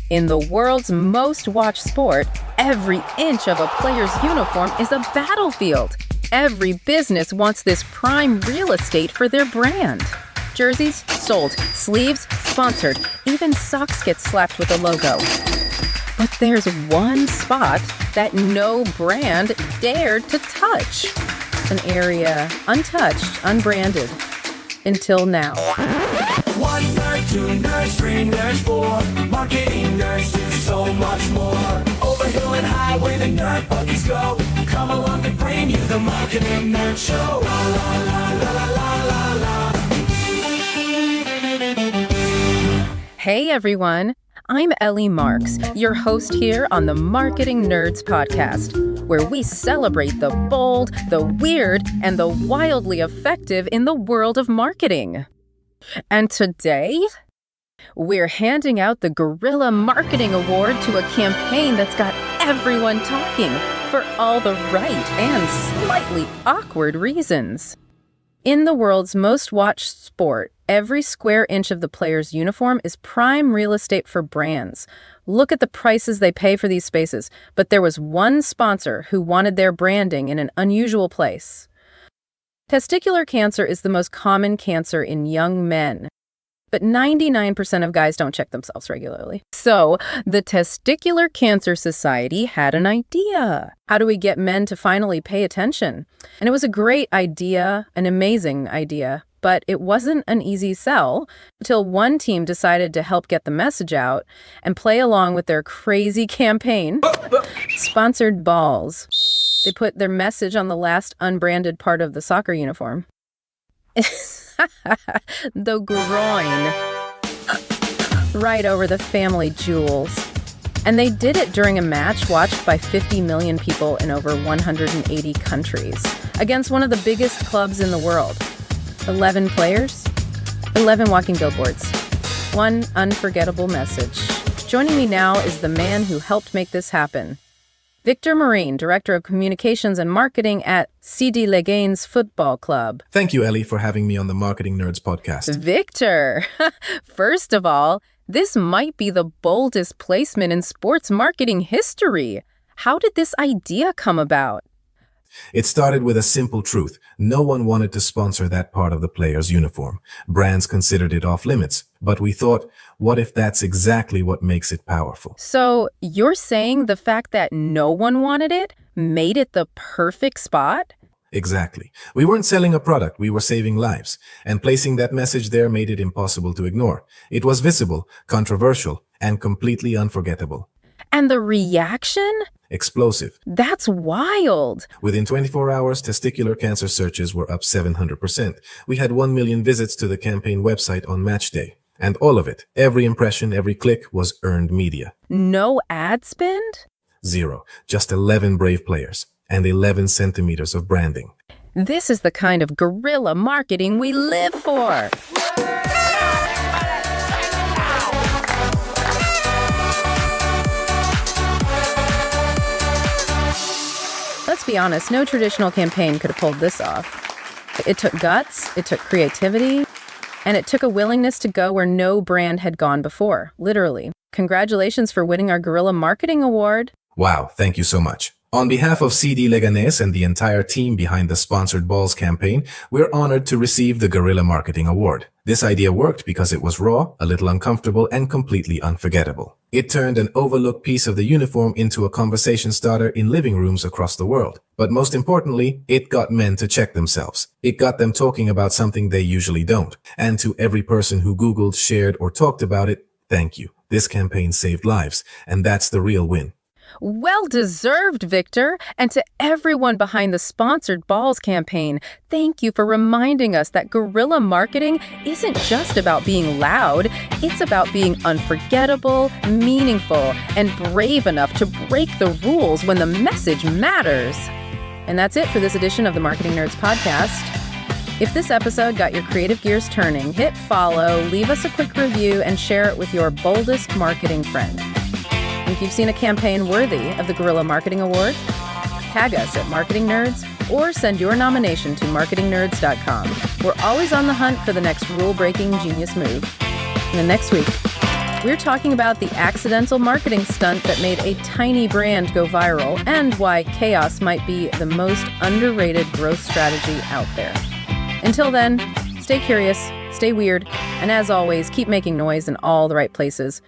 In the world's most watched sport, every inch of a player's uniform is a battlefield. Every business wants this prime real estate for their brand. Jerseys sold, sleeves sponsored, even socks get slapped with a logo. But there's one spot that no brand dared to touch. An area untouched, unbranded, until now. 1 nerd, 2 nerds, 3 nerds, 4 marketing nerds do so much more. Over hill and high where the nerd buggies go. Come along to bring you the Marketing Nerd Show. La la la la la la la. Hey everyone, I'm Ellie Marks, your host here on the Marketing Nerds podcast, where we celebrate the bold, the weird, and the wildly effective in the world of marketing. And today, we're handing out the Guerrilla Marketing Award to a campaign that's got everyone talking for all the right and slightly awkward reasons. In the world's most watched sport, every square inch of the player's uniform is prime real estate for brands. Look at the prices they pay for these spaces, but there was one sponsor who wanted their branding in an unusual place. Testicular cancer is the most common cancer in young men, but 99% of guys don't check themselves regularly. So the Testicular Cancer Society had an idea. How do we get men to finally pay attention? And it was a great idea, an amazing idea, but it wasn't an easy sell until one team decided to help get the message out and play along with their crazy campaign, Sponsored Balls. They put their message on the last unbranded part of the soccer uniform. The groin. Right over the family jewels. And they did it during a match watched by 50 million people in over 180 countries against one of the biggest clubs in the world. 11 players, 11 walking billboards. One unforgettable message. Joining me now is the man who helped make this happen. Victor Marine, Director of Communications and Marketing at CD Leganes Football Club. Thank you, Ellie, for having me on the Marketing Nerds podcast. Victor, first of all, this might be the boldest placement in sports marketing history. How did this idea come about? It started with a simple truth. No one wanted to sponsor that part of the player's uniform. Brands considered it off limits. But we thought, what if that's exactly what makes it powerful? So you're saying the fact that no one wanted it made it the perfect spot? Exactly. We weren't selling a product, we were saving lives. And placing that message there made it impossible to ignore. It was visible, controversial, and completely unforgettable. And the reaction? Explosive. That's wild. Within 24 hours, testicular cancer searches were up 700%. We had 1 million visits to the campaign website on match day. And all of it, every impression, every click, was earned media. No ad spend? 0. Just 11 brave players and 11 centimeters of branding. This is the kind of guerrilla marketing we live for. Let's be honest, no traditional campaign could have pulled this off. It took guts, it took creativity, and it took a willingness to go where no brand had gone before, literally. Congratulations for winning our Guerrilla Marketing Award. Wow, thank you so much. On behalf of CD Leganes and the entire team behind the Sponsored Balls campaign, we're honored to receive the Guerrilla Marketing Award. This idea worked because it was raw, a little uncomfortable, and completely unforgettable. It turned an overlooked piece of the uniform into a conversation starter in living rooms across the world. But most importantly, it got men to check themselves. It got them talking about something they usually don't. And to every person who Googled, shared, or talked about it, thank you. This campaign saved lives, and that's the real win. Well deserved, Victor. And to everyone behind the Sponsored Balls campaign, thank you for reminding us that guerrilla marketing isn't just about being loud. It's about being unforgettable, meaningful, and brave enough to break the rules when the message matters. And that's it for this edition of the Marketing Nerds podcast. If this episode got your creative gears turning, hit follow, leave us a quick review, and share it with your boldest marketing friend. If you've seen a campaign worthy of the Guerrilla Marketing Award, tag us at Marketing Nerds or send your nomination to MarketingNerds.ai. We're always on the hunt for the next rule-breaking genius move. And then next week, We're talking about the accidental marketing stunt that made a tiny brand go viral and why chaos might be the most underrated growth strategy out there. Until then, stay curious, stay weird, and as always, keep making noise in all the right places